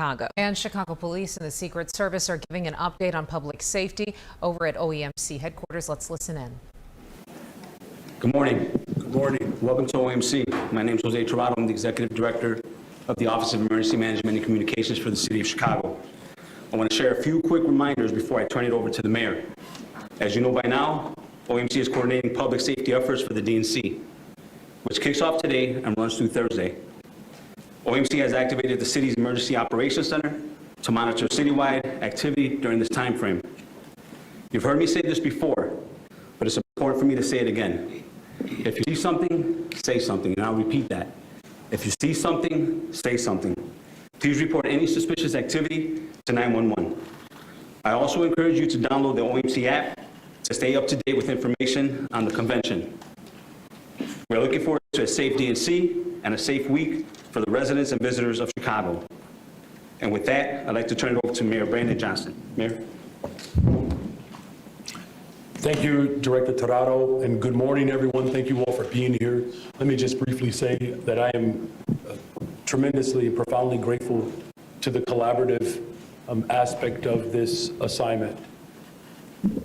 Chicago. And Chicago police and the Secret Service are giving an update on public safety over at OEMC headquarters. Let's listen in. Good morning. Good morning. Welcome to OEMC. My name is Jose Torado. I'm the Executive Director of the Office of Emergency Management and Communications for the City of Chicago. I want to share a few quick reminders before I turn it over to the Mayor. As you know by now, OEMC is coordinating public safety efforts for the DNC, which kicks off today and runs through Thursday. OEMC has activated the city's Emergency Operations Center to monitor citywide activity during this time frame. You've heard me say this before, but it's important for me to say it again. If you see something, say something, and I'll repeat that. If you see something, say something. Please report any suspicious activity to 911. I also encourage you to download the OEMC app to stay up to date with information on the convention. We're looking forward to a safe DNC and a safe week for the residents and visitors of Chicago. And with that, I'd like to turn it over to Mayor Brandon Johnson. Mayor. Thank you, Director Torado, and good morning, everyone. Thank you all for being here. Let me just briefly say that I am tremendously and profoundly grateful to the collaborative aspect of this assignment.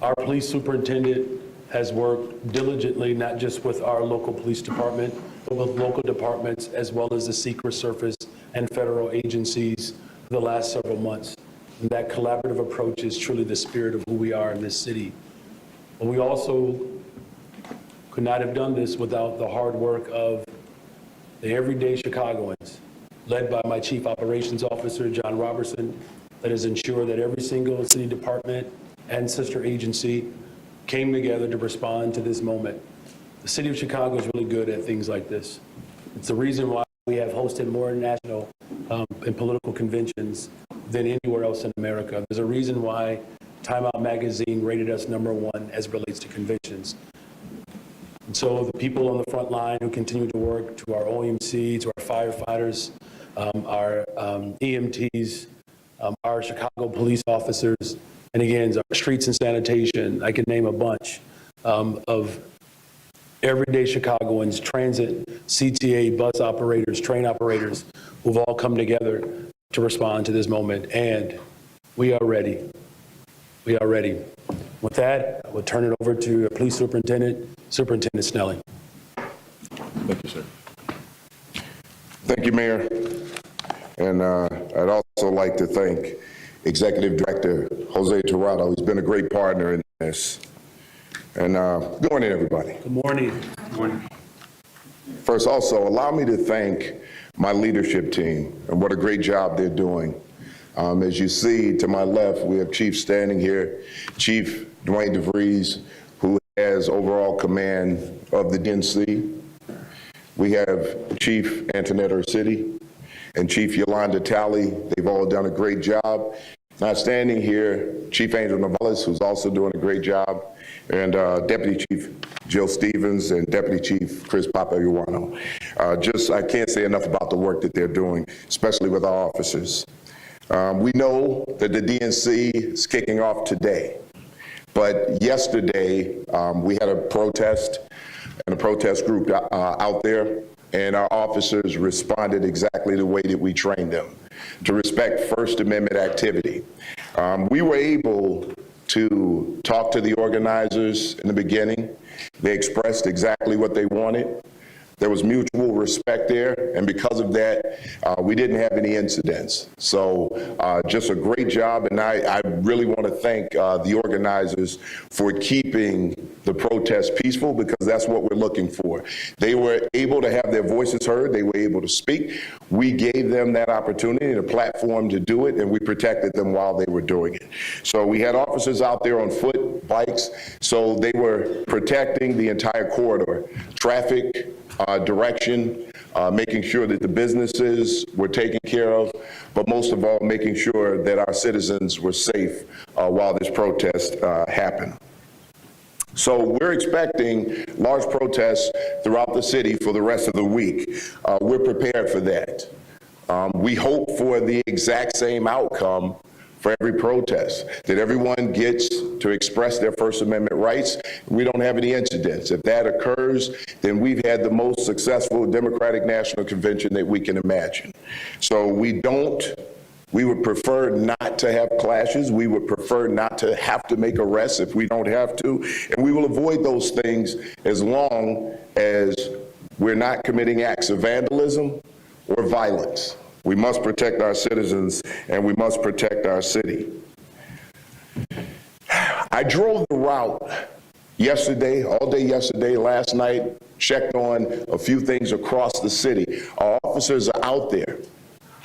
Our police superintendent has worked diligently, not just with our local police department, but with local departments as well as the Secret Service and federal agencies for the last several months. And that collaborative approach is truly the spirit of who we are in this city. But we also could not have done this without the hard work of the everyday Chicagoans, led by my Chief Operations Officer, John Robertson, that has ensured that every single city department and sister agency came together to respond to this moment. The city of Chicago is really good at things like this. It's the reason why we have hosted more national and political conventions than anywhere else in America. There's a reason why Time Out magazine rated us #1 as it relates to conventions. And so the people on the front line who continue to work, to our OEMC, to our firefighters, our EMTs, our Chicago police officers, and again, our streets and sanitation, I can name a bunch of everyday Chicagoans, transit, CTA, bus operators, train operators, who've all come together to respond to this moment, and we are ready. We are ready. With that, I will turn it over to Police Superintendent Snelling. Thank you, sir. Thank you, Mayor. And I'd also like to thank Executive Director Jose Torado. He's been a great partner in this. And good morning, everybody. Good morning. Good morning. First, also, allow me to thank my leadership team and what a great job they're doing. As you see to my left, we have Chief standing here, Chief Dwayne DeVries, who has overall command of the DNC. We have Chief Antoinette Ursitti and Chief Yolanda Talley. They've all done a great job. Now standing here, Chief Angel Navales, who's also doing a great job, and Deputy Chief Jill Stevens and Deputy Chief Chris Papajuano. I can't say enough about the work that they're doing, especially with our officers. We know that the DNC is kicking off today, but yesterday we had a protest and a protest group out there, and our officers responded exactly the way that we trained them, to respect First Amendment activity. We were able to talk to the organizers in the beginning. They expressed exactly what they wanted. There was mutual respect there, and because of that, we didn't have any incidents. So just a great job, and I really want to thank the organizers for keeping the protest peaceful, because that's what we're looking for. They were able to have their voices heard. They were able to speak. We gave them that opportunity and a platform to do it, and we protected them while they were doing it. So we had officers out there on foot, bikes, so they were protecting the entire corridor. Traffic, direction, making sure that the businesses were taken care of, but most of all, making sure that our citizens were safe while this protest happened. So we're expecting large protests throughout the city for the rest of the week. We're prepared for that. We hope for the exact same outcome for every protest, that everyone gets to express their First Amendment rights. We don't have any incidents. If that occurs, then we've had the most successful Democratic National Convention that we can imagine. So we don't We would prefer not to have clashes. We would prefer not to have to make arrests if we don't have to. And we will avoid those things as long as we're not committing acts of vandalism or violence. We must protect our citizens and we must protect our city. I drove the route yesterday, all day yesterday, last night, checked on a few things across the city. Our officers are out there.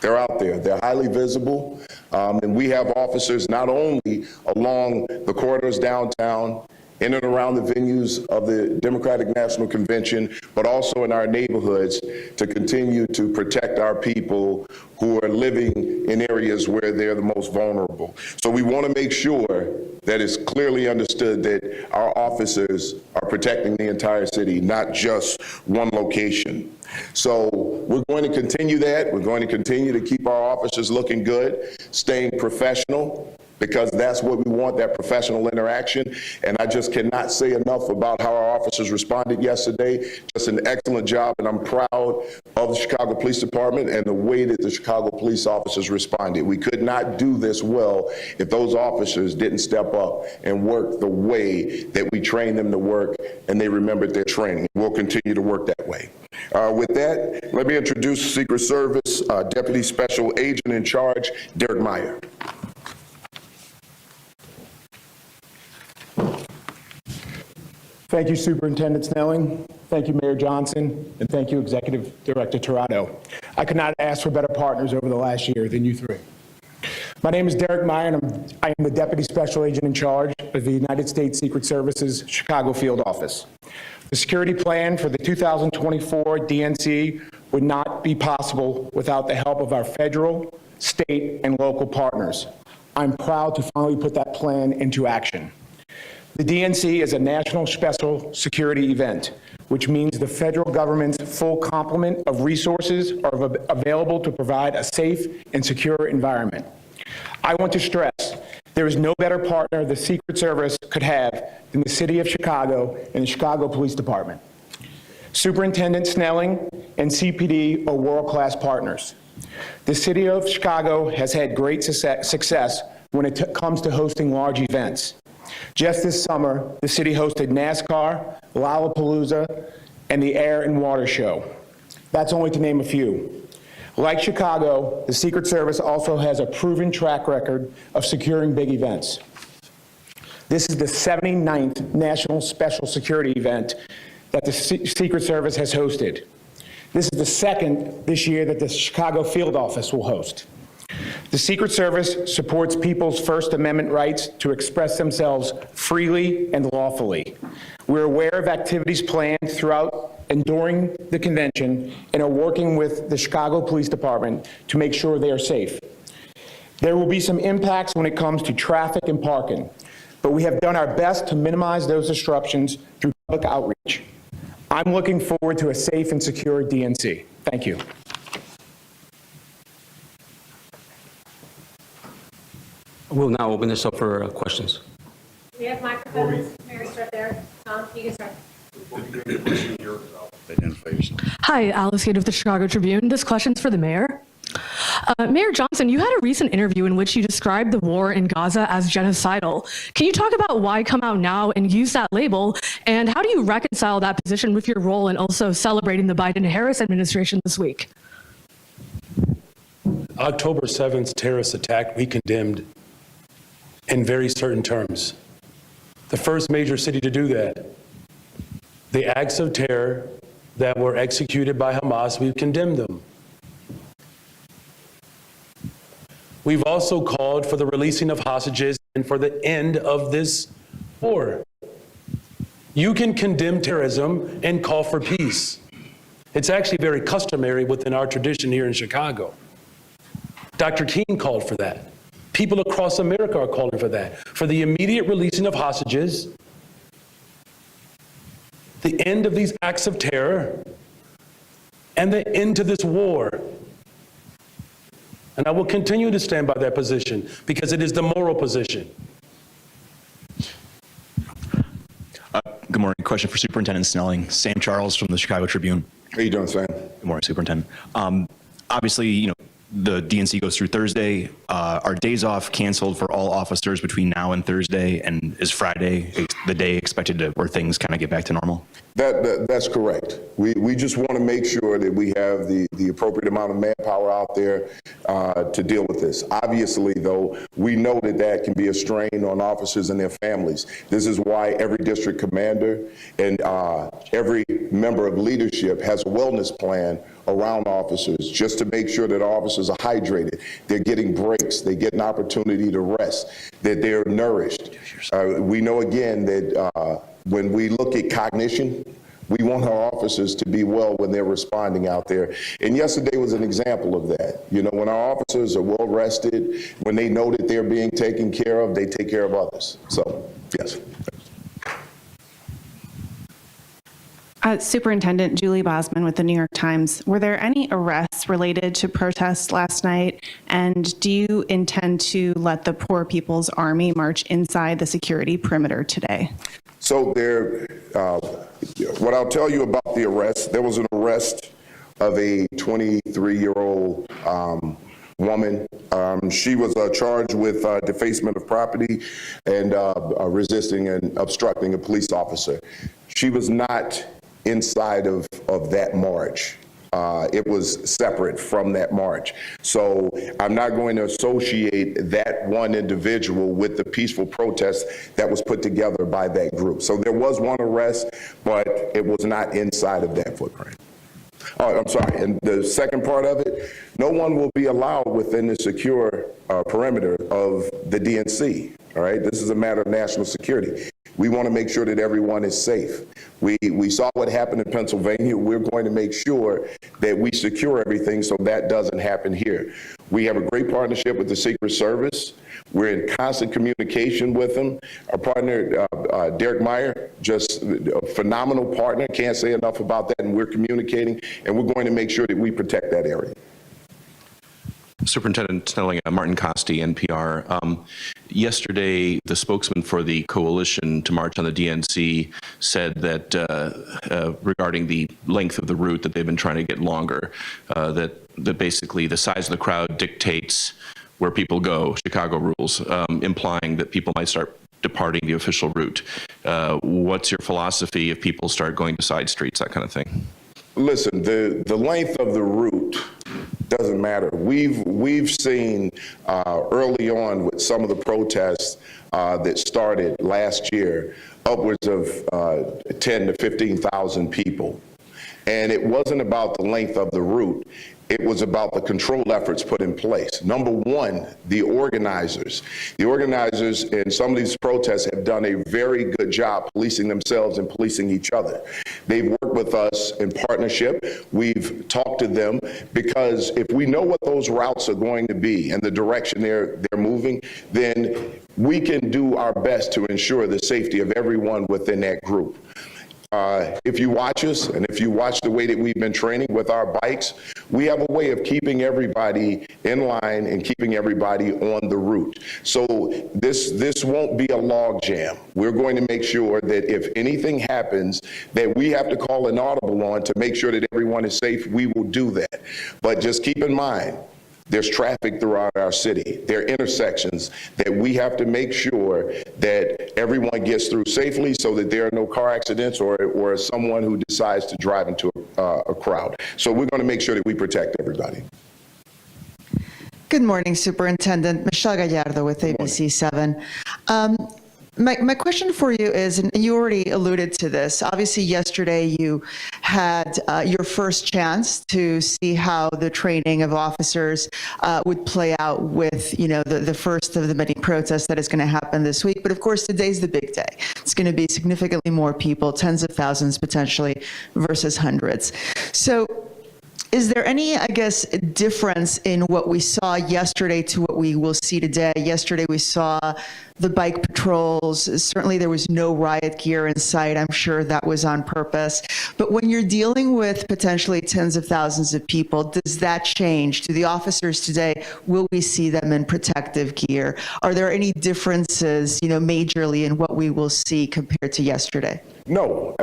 They're out there. They're highly visible. And we have officers not only along the corridors downtown, in and around the venues of the Democratic National Convention, but also in our neighborhoods to continue to protect our people who are living in areas where they're the most vulnerable. So we want to make sure that it's clearly understood that our officers are protecting the entire city, not just one location. So we're going to continue that. We're going to continue to keep our officers looking good, staying professional, because that's what we want, that professional interaction. And I just cannot say enough about how our officers responded yesterday. Just an excellent job, and I'm proud of the Chicago Police Department and the way that the Chicago police officers responded. We could not do this well if those officers didn't step up and work the way that we trained them to work and they remembered their training. We'll continue to work that way. With that, let me introduce Secret Service Deputy Special Agent in Charge, Derek Meyer. Thank you, Superintendent Snelling. Thank you, Mayor Johnson, and thank you, Executive Director Tirado. I could not ask for better partners over the last year than you three. My name is Derek Meyer, and I am the Deputy Special Agent in Charge of the United States Secret Service's Chicago Field Office. The security plan for the 2024 DNC would not be possible without the help of our federal, state, and local partners. I'm proud to finally put that plan into action. The DNC is a national special security event, which means the federal government's full complement of resources are available to provide a safe and secure environment. I want to stress there is no better partner the Secret Service could have than the City of Chicago and the Chicago Police Department. Superintendent Snelling and CPD are world-class partners. The City of Chicago has had great success when it comes to hosting large events. Just this summer, the city hosted NASCAR, Lollapalooza, and the Air and Water Show. That's only to name a few. Like Chicago, the Secret Service also has a proven track record of securing big events. This is the 79th National Special Security event that the Secret Service has hosted. This is the second this year that the Chicago Field Office will host. The Secret Service supports people's First Amendment rights to express themselves freely and lawfully. We're aware of activities planned throughout and during the convention and are working with the Chicago Police Department to make sure they are safe. There will be some impacts when it comes to traffic and parking, but we have done our best to minimize those disruptions through public outreach. I'm looking forward to a safe and secure DNC. Thank you. We'll now open this up for questions. We have microphones. Mary, start there. Tom, you can start. Hi, Alice Gate of the Chicago Tribune. This question's for the mayor. Mayor Johnson, you had a recent interview in which you described the war in Gaza as genocidal. Can you talk about why come out now and use that label? And how do you reconcile that position with your role in also celebrating the Biden-Harris administration this week? October 7th terrorist attack we condemned in very certain terms. The first major city to do that. The acts of terror that were executed by Hamas, we've condemned them. We've also called for the releasing of hostages and for the end of this war. You can condemn terrorism and call for peace. It's actually very customary within our tradition here in Chicago. Dr. King called for that. People across America are calling for that, for the immediate releasing of hostages, the end of these acts of terror, and the end to this war. And I will continue to stand by that position because it is the moral position. Good morning. Question for Superintendent Snelling. Sam Charles from the Chicago Tribune. How you doing, Sam? Good morning, Superintendent. Obviously, the DNC goes through Thursday. Are days off canceled for all officers between now and Thursday? And is Friday the day expected to, where things kind of get back to normal? That's correct. We just want to make sure that we have the appropriate amount of manpower out there to deal with this. Obviously, though, we know that can be a strain on officers and their families. This is why every district commander and every member of leadership has a wellness plan around officers, just to make sure that officers are hydrated, they're getting breaks, they get an opportunity to rest, that they're nourished. We know again that when we look at cognition, we want our officers to be well when they're responding out there. And yesterday was an example of that. You know, when our officers are well rested, when they know that they're being taken care of, they take care of others. So, yes. Superintendent Julie Bosman with the New York Times. Were there any arrests related to protests last night? And do you intend to let the Poor People's Army march inside the security perimeter today? So what I'll tell you about the arrest, there was an arrest of a 23-year-old woman. She was charged with defacement of property and resisting and obstructing a police officer. She was not inside of that march. It was separate from that march. So I'm not going to associate that one individual with the peaceful protest that was put together by that group. So there was one arrest, but it was not inside of that footprint. Oh, I'm sorry. And the second part of it, no one will be allowed within the secure perimeter of the DNC. All right. This is a matter of national security. We want to make sure that everyone is safe. We saw what happened in Pennsylvania. We're going to make sure that we secure everything so that doesn't happen here. We have a great partnership with the Secret Service. We're in constant communication with them. Our partner, Derek Meyer, just a phenomenal partner. Can't say enough about that, and we're communicating, and we're going to make sure that we protect that area. Superintendent Snelling, Martin Costi, NPR. Yesterday, the spokesman for the coalition to march on the DNC said that regarding the length of the route that they've been trying to get longer, that basically the size of the crowd dictates where people go, Chicago rules, implying that people might start departing the official route. What's your philosophy if people start going to side streets, that kind of thing? Listen, the length of the route doesn't matter. We've seen early on with some of the protests that started last year, upwards of 10 to 15,000 people. And it wasn't about the length of the route. It was about the control efforts put in place. Number one, the organizers. The organizers in some of these protests have done a very good job policing themselves and policing each other. They've worked with us in partnership. We've talked to them because if we know what those routes are going to be and the direction they're moving, then we can do our best to ensure the safety of everyone within that group. If you watch us and if you watch the way that we've been training with our bikes, we have a way of keeping everybody in line and keeping everybody on the route. So this won't be a log jam. We're going to make sure that if anything happens that we have to call an audible on to make sure that everyone is safe, we will do that. But just keep in mind, there's traffic throughout our city. There are intersections that we have to make sure that everyone gets through safely so that there are no car accidents or someone who decides to drive into a crowd. So we're going to make sure that we protect everybody. Good morning, Superintendent. Michelle Gallardo with ABC7. My question for you is, and you already alluded to this, obviously yesterday you had your first chance to see how the training of officers would play out with, the first of the many protests that is going to happen this week. But of course, today's the big day. It's going to be significantly more people, tens of thousands potentially, versus hundreds. So is there any, difference in what we saw yesterday to what we will see today? Yesterday we saw the bike patrols. Certainly there was no riot gear in sight. I'm sure that was on purpose. But when you're dealing with potentially tens of thousands of people, does that change? Do the officers today, will we see them in protective gear? Are there any differences, majorly in what we will see compared to yesterday? No.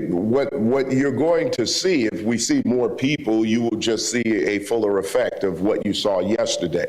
What you're going to see, if we see more people, you will just see a fuller effect of what you saw yesterday.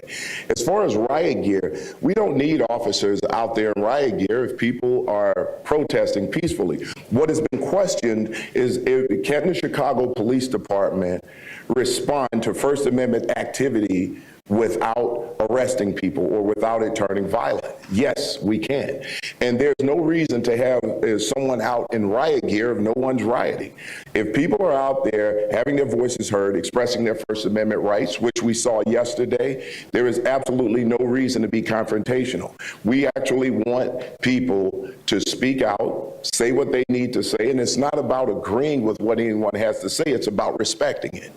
As far as riot gear, we don't need officers out there in riot gear if people are protesting peacefully. What has been questioned is, can the Chicago Police Department respond to First Amendment activity without arresting people or without it turning violent? Yes, we can. And there's no reason to have someone out in riot gear if no one's rioting. If people are out there having their voices heard, expressing their First Amendment rights, which we saw yesterday, there is absolutely no reason to be confrontational. We actually want people to speak out, say what they need to say, and it's not about agreeing with what anyone has to say, it's about respecting it.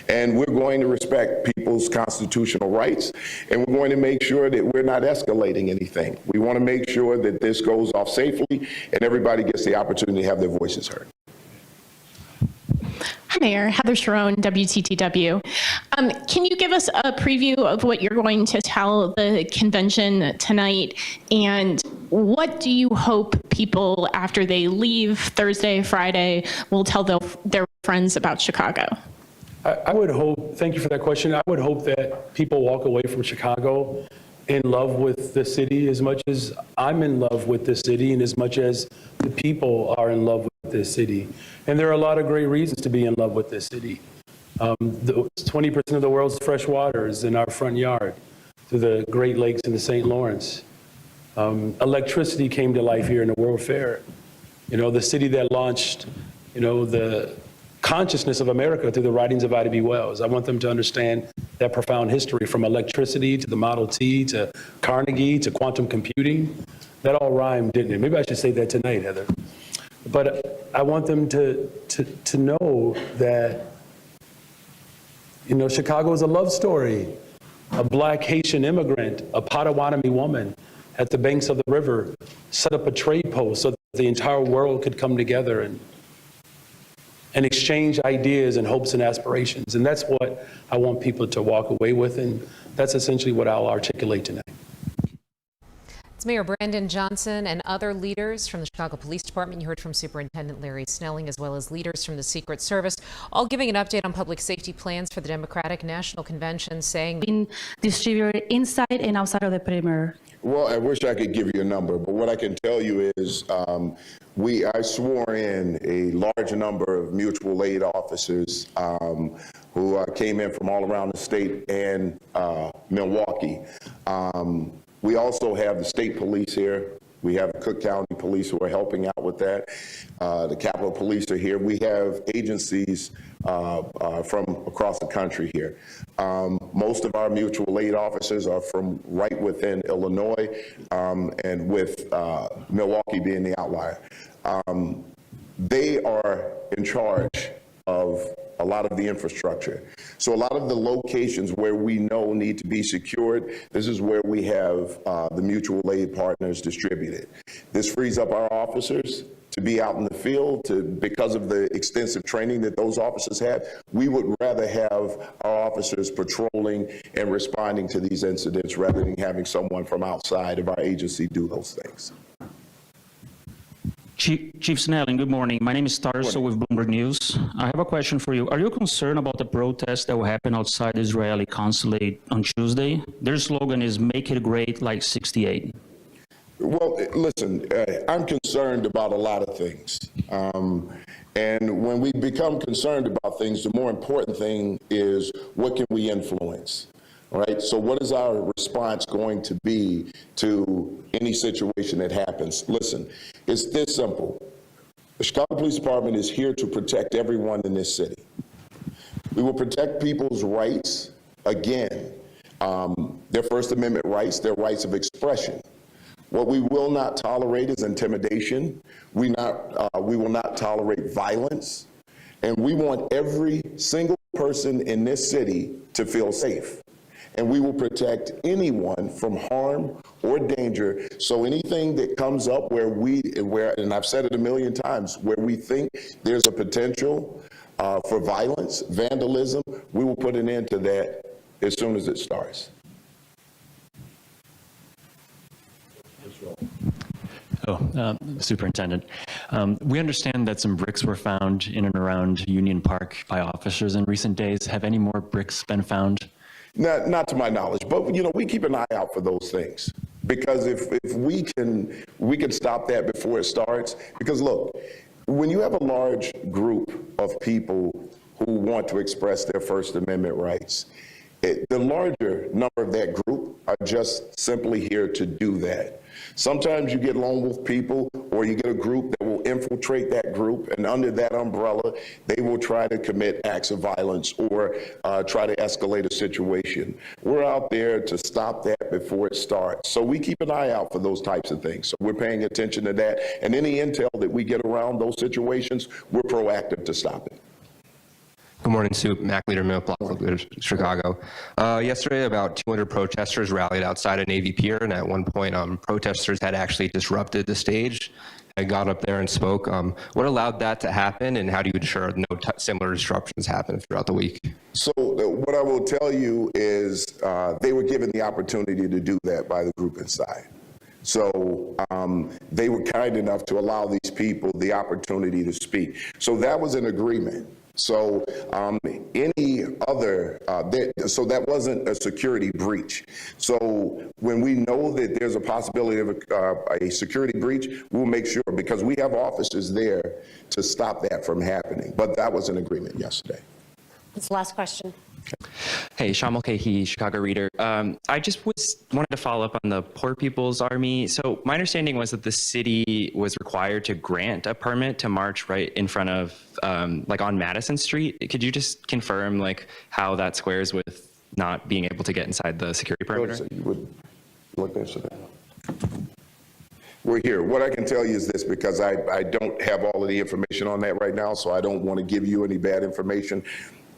And we're going to respect people's constitutional rights, and we're going to make sure that we're not escalating anything. We want to make sure that this goes off safely and everybody gets the opportunity to have their voices heard. Hi, Mayor. Heather Sharon, WTTW. Can you give us a preview of what you're going to tell the convention tonight, and what do you hope people, after they leave Thursday, Friday, will tell their friends about Chicago? I would hope, thank you for that question. I would hope that people walk away from Chicago in love with the city as much as I'm in love with the city and as much as the people are in love with this city. And there are a lot of great reasons to be in love with this city. 20% of the world's fresh water is in our front yard through the Great Lakes and the St. Lawrence. Electricity came to life here in the World Fair. The city that launched, the consciousness of America through the writings of Ida B. Wells. I want them to understand that profound history, from electricity to the Model T to Carnegie to quantum computing. That all rhymed, didn't it? Maybe I should say that tonight, Heather. But I want them to know that, Chicago is a love story. A Black Haitian immigrant, a Potawatomi woman at the banks of the river set up a trade post so that the entire world could come together and exchange ideas and hopes and aspirations. And that's what I want people to walk away with, and that's essentially what I'll articulate tonight. It's Mayor Brandon Johnson and other leaders from the Chicago Police Department. You heard from Superintendent Larry Snelling, as well as leaders from the Secret Service, all giving an update on public safety plans for the Democratic National Convention, saying being distributed inside and outside of the perimeter. Well, I wish I could give you a number, but what I can tell you is I swore in a large number of mutual aid officers who came in from all around the state and Milwaukee. We also have the state police here. We have Cook County Police who are helping out with that. The Capitol Police are here. We have agencies from across the country here. Most of our mutual aid officers are from right within Illinois, and with Milwaukee being the outlier. They are in charge of a lot of the infrastructure. So a lot of the locations where we know need to be secured, this is where we have the mutual aid partners distributed. This frees up our officers to be out in the field because of the extensive training that those officers have. We would rather have our officers patrolling and responding to these incidents rather than having someone from outside of our agency do those things. Chief Snelling, good morning. My name is Tarso with Bloomberg News. I have a question for you. Are you concerned about the protest that will happen outside the Israeli consulate on Tuesday? Their slogan is "Make it great like '68." Well, listen, I'm concerned about a lot of things. And when we become concerned about things, the more important thing is what can we influence? All right, so what is our response going to be to any situation that happens? Listen, it's this simple. The Chicago Police Department is here to protect everyone in this city. We will protect people's rights, again, their First Amendment rights, their rights of expression. What we will not tolerate is intimidation. We will not tolerate violence. And we want every single person in this city to feel safe. and we will protect anyone from harm or danger. So anything that comes up and I've said it a million times, where we think there's a potential for violence, vandalism, we will put an end to that as soon as it starts. Superintendent, we understand that some bricks were found in and around Union Park by officers in recent days. Have any more bricks been found? Not to my knowledge, but we keep an eye out for those things, because if we can stop that before it starts. Because look, when you have a large group of people who want to express their First Amendment rights, the larger number of that group are just simply here to do that. Sometimes you get lone wolf people, or you get a group that will infiltrate that group, and under that umbrella, they will try to commit acts of violence or try to escalate a situation. We're out there to stop that before it starts. So we keep an eye out for those types of things. So we're paying attention to that, and any intel that we get around those situations, we're proactive to stop it. Good morning, Soup. Mac Leader, Middle Block, Chicago. Yesterday, about 200 protesters rallied outside of Navy Pier, and at one point, protesters had actually disrupted the stage and got up there and spoke. What allowed that to happen, and how do you ensure no similar disruptions happen throughout the week? So what I will tell you is they were given the opportunity to do that by the group inside. So they were kind enough to allow these people the opportunity to speak. So that was an agreement. So any other, so that wasn't a security breach. So when we know that there's a possibility of a security breach, we'll make sure, because we have officers there to stop that from happening. But that was an agreement yesterday. That's the last question. Hey, Sean Mulcahy, Chicago Reader. I just wanted to follow up on the Poor People's Army. So my understanding was that the city was required to grant a permit to march right in front of, like on Madison Street. Could you just confirm like how that squares with not being able to get inside the security perimeter? So you would look into that. We're here. What I can tell you is this, because I don't have all of the information on that right now, so I don't want to give you any bad information.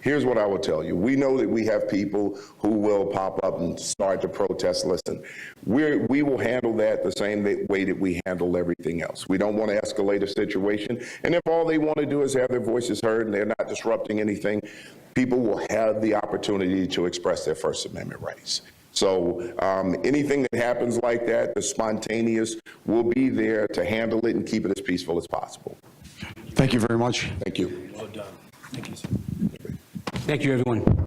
Here's what I will tell you. We know that we have people who will pop up and start to protest. Listen, we will handle that the same way that we handle everything else. We don't want to escalate a situation. And if all they want to do is have their voices heard and they're not disrupting anything, people will have the opportunity to express their First Amendment rights. So anything that happens like that, the spontaneous, will be there to handle it and keep it as peaceful as possible. Thank you very much. Thank you. Well done. Thank you, sir. Thank you, everyone.